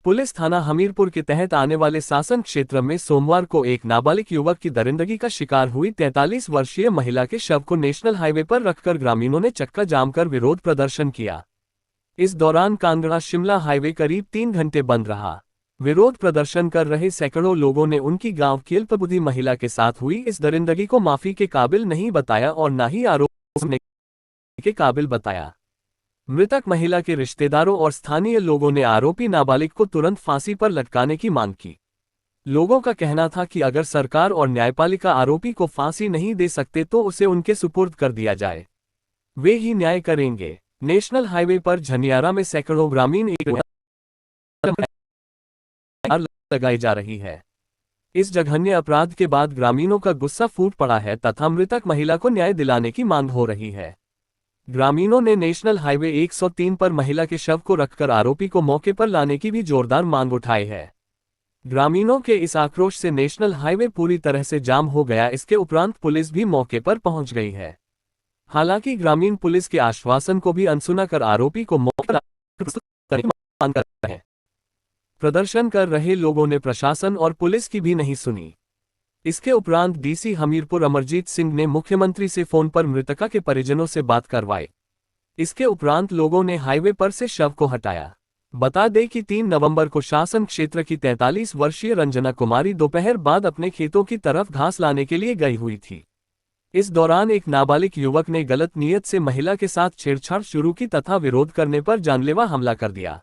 Police थाना हमीरपुर के तहत आने वाले शासन क्षेत्र में सोमवार को एक नाबालिग युवक की दरिंदगी का शिकार हुई 43 वर्षीय महिला के शव को नेशनल हाईवे पर रखकर ग्रामीणों ने चक्का जाम कर विरोध प्रदर्शन किया। इस दौरान कांगड़ा शिमला हाईवे करीब 3 घंटे बंद रहा। विरोध प्रदर्शन कर रहे सैकड़ों लोगों ने उनकी गांव की अल्पबुद्धि महिला के साथ हुई इस दरिंदगी को माफी के काबिल नहीं बताया और न ही आरोप के काबिल बताया। मृतक महिला के रिश्तेदारों और स्थानीय लोगों ने आरोपी नाबालिग को तुरंत फांसी पर लटकाने की मांग की। लोगों का कहना था कि अगर सरकार और न्यायपालिका आरोपी को फांसी नहीं दे सकते तो उसे उनके सुपुर्द कर दिया जाए, वे ही न्याय करेंगे। नेशनल हाईवे पर झनियारा में सैकड़ों ग्रामीण एक लगाई जा रही है। इस जघन्य अपराध के बाद ग्रामीणों का गुस्सा फूट पड़ा है तथा मृतक महिला को न्याय दिलाने की मांग हो रही है। ग्रामीणों ने नेशनल हाईवे 103 पर महिला के शव को रखकर आरोपी को मौके पर लाने की भी जोरदार मांग उठाई है। ग्रामीणों के इस आक्रोश से नेशनल हाईवे पूरी तरह से जाम हो गया। इसके उपरांत पुलिस भी मौके पर पहुंच गई है। हालांकि ग्रामीण पुलिस के आश्वासन को भी अनसुना कर आरोपी को मौके पर मांग कर रहे हैं। प्रदर्शन कर रहे लोगों ने प्रशासन और पुलिस की भी नहीं सुनी। इसके उपरांत डीसी हमीरपुर अमरजीत सिंह ने मुख्यमंत्री से फोन पर मृतका के परिजनों से बात करवाई। इसके उपरांत लोगों ने हाईवे पर से शव को हटाया। बता दें कि 3 नवंबर को शासन क्षेत्र की 43 वर्षीय रंजना कुमारी दोपहर बाद अपने खेतों की तरफ घास लाने के लिए गई हुई थी। इस दौरान एक नाबालिग युवक ने गलत नीयत से महिला के साथ छेड़छाड़ शुरू की तथा विरोध करने पर जानलेवा हमला कर दिया।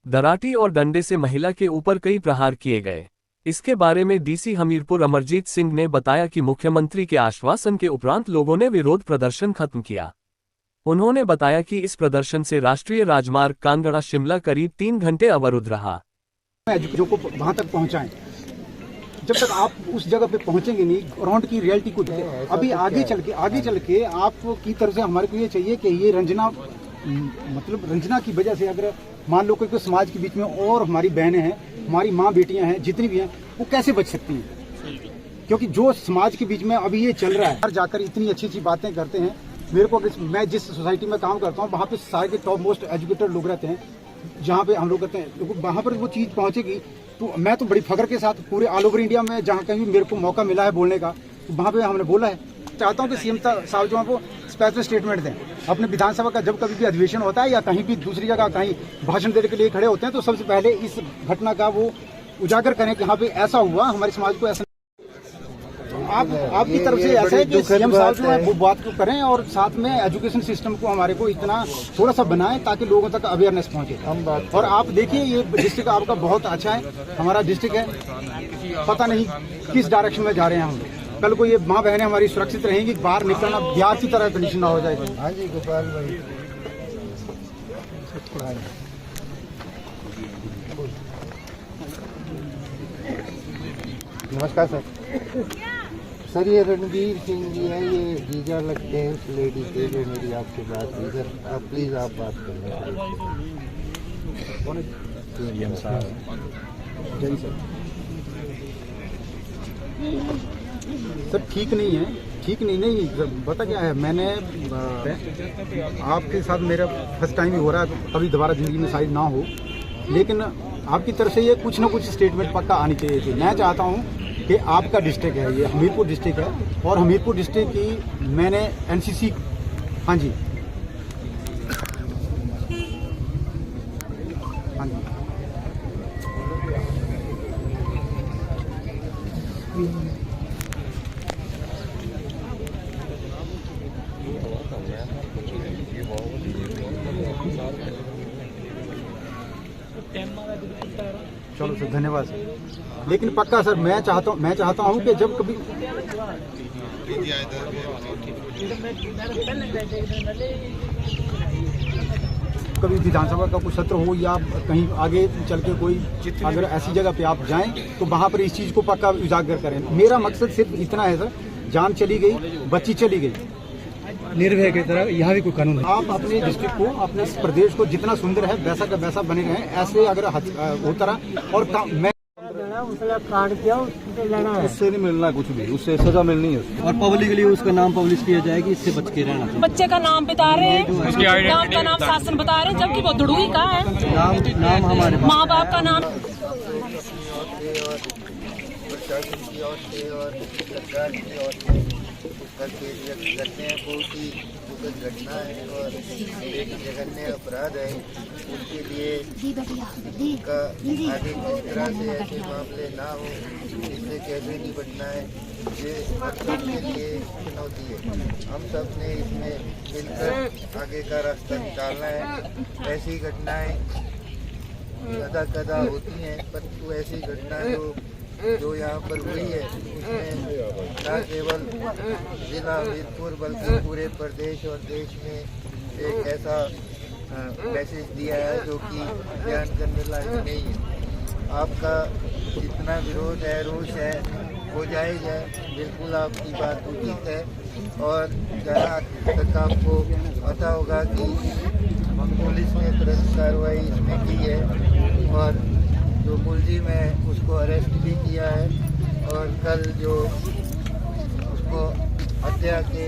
दराटी और डंडे से महिला के ऊपर कई प्रहार किए गए। इसके बारे में डीसी हमीरपुर अमरजीत सिंह ने बताया कि मुख्यमंत्री के आश्वासन के उपरांत लोगों ने विरोध प्रदर्शन खत्म किया। उन्होंने बताया कि इस प्रदर्शन से राष्ट्रीय राजमार्ग कांगड़ा शिमला करीब 3 घंटे अवरुद्ध रहा। जो को वहां तक पहुंचाएं, जब तक आप उस जगह पे पहुंचेंगे नहीं, ग्राउंड की रियलिटी को अभी आगे चल के आपकी तरफ से हमारे को ये चाहिए कि ये रंजना रंजना की वजह से अगर मान लो कोई समाज के बीच में और हमारी बहनें हैं, हमारी माँ बेटियां हैं, जितनी भी हैं, वो कैसे बच सकती हैं? क्योंकि जो समाज के बीच में अभी ये चल रहा है, जाकर इतनी अच्छी अच्छी बातें करते हैं। मेरे को मैं जिस सोसाइटी में काम करता हूँ वहाँ पे सारे के टॉप मोस्ट एजुकेटेड लोग रहते हैं, जहाँ पे हम लोग कहते हैं वहाँ पर वो चीज़ पहुँचेगी तो मैं तो बड़ी फख्र के साथ पूरे ऑल ओवर इंडिया में जहाँ कहीं भी मेरे को मौका मिला है बोलने का, तो वहाँ पे हमने बोला है। चाहता हूँ कि सीएम साहब जो है वो स्पेशल स्टेटमेंट दें अपने विधानसभा का। जब कभी भी अधिवेशन होता है या कहीं भी दूसरी जगह कहीं भाषण देने के लिए खड़े होते हैं तो सबसे पहले इस घटना का वो उजागर करें कि हाँ पे ऐसा हुआ, हमारे समाज को ऐसा। आपकी तरफ से ऐसा है कि सीएम साहब जो है वो बात को करें और साथ में एजुकेशन सिस्टम को हमारे को इतना थोड़ा सा बनाएं ताकि लोगों तक अवेयरनेस पहुंचे। और आप देखिए ये डिस्ट्रिक्ट आपका बहुत अच्छा है, हमारा डिस्ट्रिक्ट है, पता नहीं किस डायरेक्शन में जा रहे हैं हम। कल को ये माँ बहनें हमारी सुरक्षित रहेंगी, बाहर निकलना बिहार की तरह कंडीशन ना हो जाएगी। हाँ जी गोपाल भाई, नमस्कार सर। ये रणवीर सिंह जी हैं, ये जीजा लगते हैं उस लेडी के जो मेरी आपसे बात हुई। सर आप प्लीज आप बात करें। जय सर ठीक नहीं है, ठीक नहीं पता क्या है, मैंने आपके साथ मेरा फर्स्ट टाइम ही हो रहा है, कभी दोबारा जिंदगी में शायद ना हो, लेकिन आपकी तरफ से ये कुछ ना कुछ स्टेटमेंट पक्का आनी चाहिए थी। मैं चाहता हूँ कि आपका डिस्ट्रिक्ट है, ये हमीरपुर डिस्ट्रिक्ट है और हमीरपुर डिस्ट्रिक्ट की मैंने एनसीसी, हाँ जी हाँ जी चलो सर धन्यवाद सर। लेकिन पक्का सर मैं चाहता हूँ कि जब कभी विधानसभा का कोई सत्र हो या कहीं आगे चल के कोई अगर ऐसी जगह पे आप जाएं तो वहाँ पर इस चीज़ को पक्का उजागर करें। मेरा मकसद सिर्फ इतना है सर, जान चली गई, बच्ची चली गई, निर्भय की तरह यहाँ भी कोई कानून है। आप अपने डिस्ट्रिक्ट को, अपने प्रदेश को जितना सुंदर है वैसा का वैसा बने रहें, ऐसे अगर होता रहा। और मैं उसने काट दिया, उससे लड़ा है। उससे नहीं मिलना कुछ भी, उससे सजा मिलनी है उसको। और पब्लिकली उसका नाम पब्लिश किया जाएगा, इससे बच के रहना चाहिए। बच्चे का नाम बता रहे हैं, गांव का नाम शासन बता रहे हैं, जबकि वो दुड़ुई का है। नाम हमारे माँ बाप का नाम। प्रशासन की ओर से और सरकार की ओर से उसका खेद व्यक्त करते हैं। बहुत ही दुखद घटना है और एक जघन्य अपराध है। उसके लिए का आगे किस तरह से ऐसे मामले ना हो, इससे कैसे निपटना है, ये बच्चों के लिए चुनौती है। हम सब ने इसमें मिलकर आगे का रास्ता निकालना है। ऐसी घटनाएं कदा होती हैं, परंतु ऐसी घटना जो यहाँ पर हुई है उसमें न केवल जिला वीरपुर बल्कि पूरे प्रदेश और देश में एक ऐसा मैसेज दिया है जो कि बयान करने लायक नहीं है। आपका जितना विरोध है, रोष है, वो जायज़ है, बिल्कुल आपकी बात उचित है। और जहाँ तक आपको पता होगा कि पुलिस ने तुरंत कार्रवाई इसमें की है और जो मुलजिम है उसको अरेस्ट भी किया है। और कल जो उसको हत्या के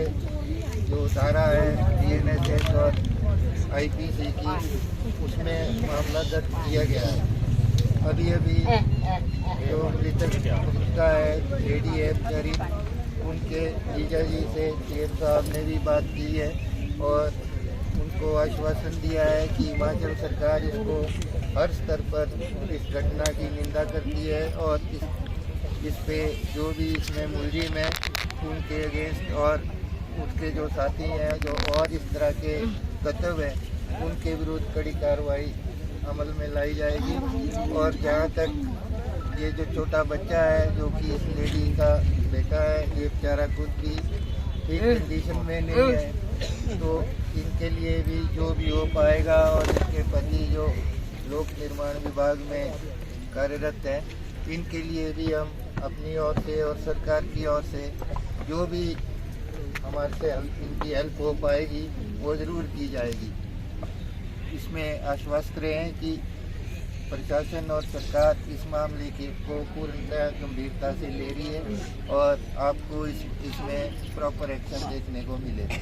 जो धारा है BNSS और IPC की, उसमें मामला दर्ज किया गया है। अभी जो मृतक का है ADF शरीफ, उनके जीजा जी से CM साहब ने भी बात की है और उनको आश्वासन दिया है कि हिमाचल सरकार इसको हर स्तर पर इस घटना की निंदा करती है और इस पे जो भी इसमें मुलजिम है उनके अगेंस्ट और उसके जो साथी हैं जो और इस तरह के कर्तव्य हैं उनके विरुद्ध कड़ी कार्रवाई अमल में लाई जाएगी। और जहाँ तक ये जो छोटा बच्चा है जो कि इस लेडी का बेटा है, ये बेचारा खुद भी ठीक कंडीशन में नहीं है, तो इनके लिए भी जो भी हो पाएगा और इनके पति जो लोक निर्माण विभाग में कार्यरत है, इनके लिए भी हम अपनी ओर से और सरकार की ओर से जो भी हमारे से इनकी हेल्प हो पाएगी वो ज़रूर की जाएगी। इसमें आश्वस्त रहें कि प्रशासन और सरकार इस मामले को पूर्णतः गंभीरता से ले रही है और आपको इसमें प्रॉपर एक्शन देखने को मिलेगा।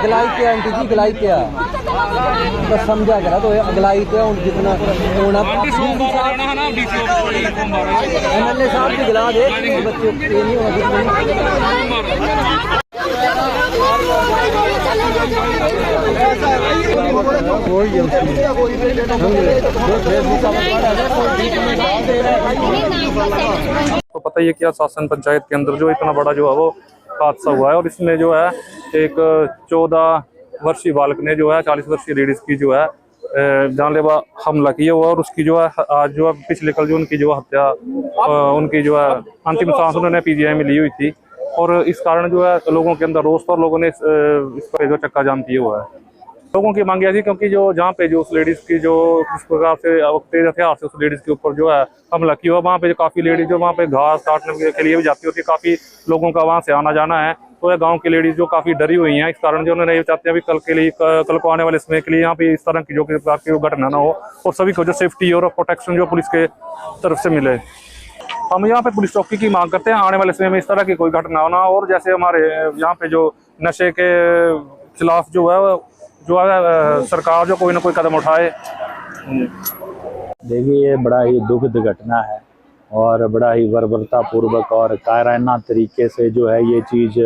गलाई क्या आंटी जी, गलाई क्या बस समझा करा तो अगलाई क्या जितना होना MLA साहब की गिला दे बच्चों ये नहीं तो पता ही है कि शासन पंचायत के अंदर जो इतना बड़ा जो है वो हादसा हुआ है और इसमें जो है एक 14 वर्षीय बालक ने जो है 40 वर्षीय लेडीज की जो है जानलेवा हमला किया हुआ और उसकी जो है आज जो है पिछले कल जो उनकी जो हत्या उनकी जो है अंतिम सांस उन्होंने PGI में ली हुई थी और इस कारण जो है लोगों के अंदर रोष और लोगों ने इस पर जो चक्का जाम किया हुआ है। लोगों की मांग ऐसी क्योंकि जो जहाँ पे जो उस लेडीज की जो जिस प्रकार से तेज हथियार से उस लेडीज के ऊपर जो है हमला किया हुआ, वहाँ पे काफी लेडीज जो वहाँ पे घास काटने के लिए भी जाती होती है, काफी लोगों का वहाँ से आना जाना है, तो यह गांव की लेडीज जो काफी डरी हुई हैं। इस कारण जो उन्होंने ये चाहते हैं कल को आने वाले समय के लिए यहाँ पे इस तरह की जो प्रकार की घटना ना हो और सभी को जो सेफ्टी और प्रोटेक्शन जो पुलिस के तरफ से मिले। हम यहाँ पे पुलिस चौकी की मांग करते हैं आने वाले समय में इस तरह की कोई घटना ना हो और जैसे हमारे यहाँ पे जो नशे के खिलाफ जो है सरकार जो कोई ना कोई कदम उठाए। देखिए ये बड़ा ही दुखद घटना है और बड़ा ही बर्बरता पूर्वक और कायराना तरीके से जो है ये चीज़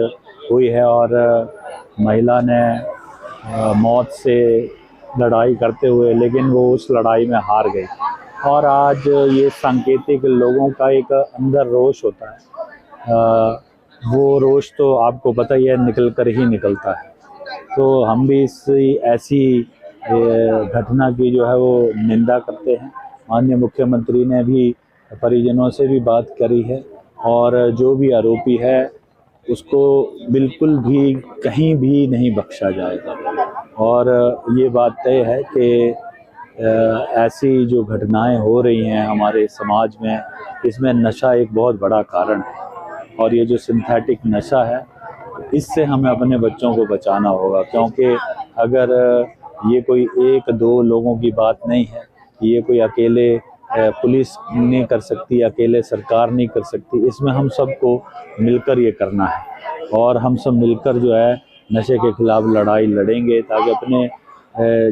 हुई है और महिला ने मौत से लड़ाई करते हुए लेकिन वो उस लड़ाई में हार गई और आज ये सांकेतिक लोगों का एक अंदर रोष होता है, वो रोष तो आपको पता ही है निकल कर ही निकलता है। तो हम भी इस ऐसी घटना की जो है वो निंदा करते हैं। माननीय मुख्यमंत्री ने भी परिजनों से भी बात करी है और जो भी आरोपी है उसको बिल्कुल भी कहीं भी नहीं बख्शा जाएगा और ये बात तय है कि ऐसी जो घटनाएं हो रही हैं हमारे समाज में, इसमें नशा एक बहुत बड़ा कारण है। और ये जो सिंथेटिक नशा है, इससे हमें अपने बच्चों को बचाना होगा, क्योंकि अगर ये कोई एक दो लोगों की बात नहीं है, ये कोई अकेले पुलिस नहीं कर सकती, अकेले सरकार नहीं कर सकती, इसमें हम सबको मिलकर ये करना है। और हम सब मिलकर जो है नशे के खिलाफ लड़ाई लड़ेंगे, ताकि अपने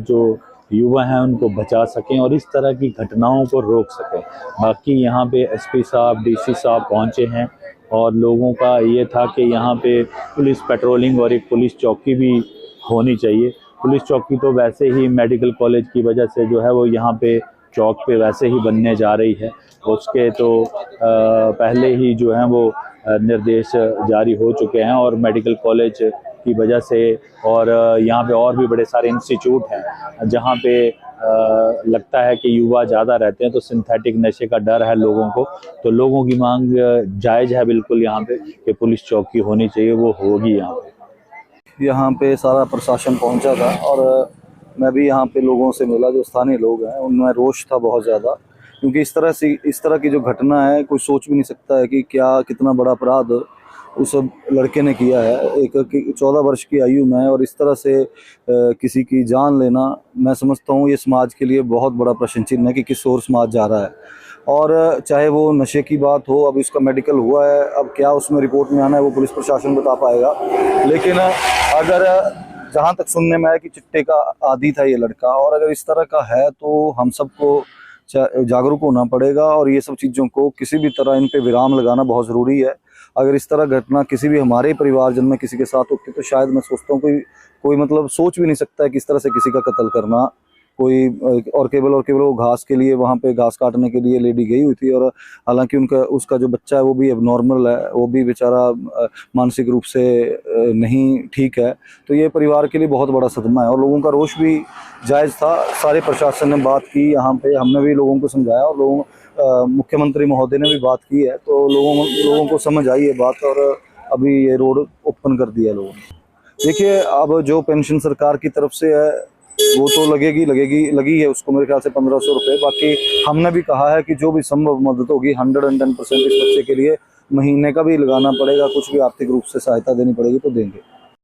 जो युवा हैं उनको बचा सकें और इस तरह की घटनाओं को रोक सकें। बाकी यहाँ पे एसपी साहब, डीसी साहब पहुँचे हैं और लोगों का ये था कि यहाँ पे पुलिस पेट्रोलिंग और एक पुलिस चौकी भी होनी चाहिए। पुलिस चौकी तो वैसे ही मेडिकल कॉलेज की वजह से जो है वो यहाँ पे चौक पे वैसे ही बनने जा रही है, उसके तो पहले ही जो है वो निर्देश जारी हो चुके हैं और मेडिकल कॉलेज की वजह से और यहाँ पे और भी बड़े सारे इंस्टीट्यूट हैं जहाँ पे लगता है कि युवा ज़्यादा रहते हैं, तो सिंथेटिक नशे का डर है लोगों को। तो लोगों की मांग जायज़ है बिल्कुल यहाँ पे कि पुलिस चौकी होनी चाहिए, वो होगी यहाँ पे। यहाँ पे सारा प्रशासन पहुँचा था और मैं भी यहाँ पे लोगों से मिला, जो स्थानीय लोग हैं उनमें रोष था बहुत ज़्यादा, क्योंकि इस तरह की जो घटना है कोई सोच भी नहीं सकता है कि क्या कितना बड़ा अपराध उस लड़के ने किया है। एक 14 वर्ष की आयु में और इस तरह से किसी की जान लेना, मैं समझता हूँ ये समाज के लिए बहुत बड़ा प्रश्न चिन्ह है कि किस ओर समाज जा रहा है। और चाहे वो नशे की बात हो, अब इसका मेडिकल हुआ है, अब क्या उसमें रिपोर्ट में आना है वो पुलिस प्रशासन बता पाएगा। लेकिन अगर जहाँ तक सुनने में आया कि चिट्टे का आदी था ये लड़का, और अगर इस तरह का है तो हम सबको जागरूक होना पड़ेगा और ये सब चीज़ों को किसी भी तरह इन पे विराम लगाना बहुत ज़रूरी है। अगर इस तरह घटना किसी भी हमारे परिवारजन में किसी के साथ होती तो शायद मैं सोचता हूँ कोई मतलब सोच भी नहीं सकता है कि इस तरह से किसी का कत्ल करना। कोई और केवल वो घास के लिए वहाँ पे घास काटने के लिए लेडी गई हुई थी, और हालांकि उसका जो बच्चा है वो भी एबनॉर्मल है, वो भी बेचारा मानसिक रूप से नहीं ठीक है। तो ये परिवार के लिए बहुत बड़ा सदमा है और लोगों का रोष भी जायज़ था। सारे प्रशासन ने बात की, यहाँ पे हमने भी लोगों को समझाया और मुख्यमंत्री महोदय ने भी बात की है, तो लोगों को समझ आई ये बात और अभी ये रोड ओपन कर दिया लोगों ने। देखिए, अब जो पेंशन सरकार की तरफ से है वो तो लगी है उसको मेरे ख्याल से 1500 रुपये। बाकी हमने भी कहा है कि जो भी संभव मदद होगी 110% इस बच्चे के लिए महीने का भी लगाना पड़ेगा, कुछ भी आर्थिक रूप से सहायता देनी पड़ेगी तो देंगे।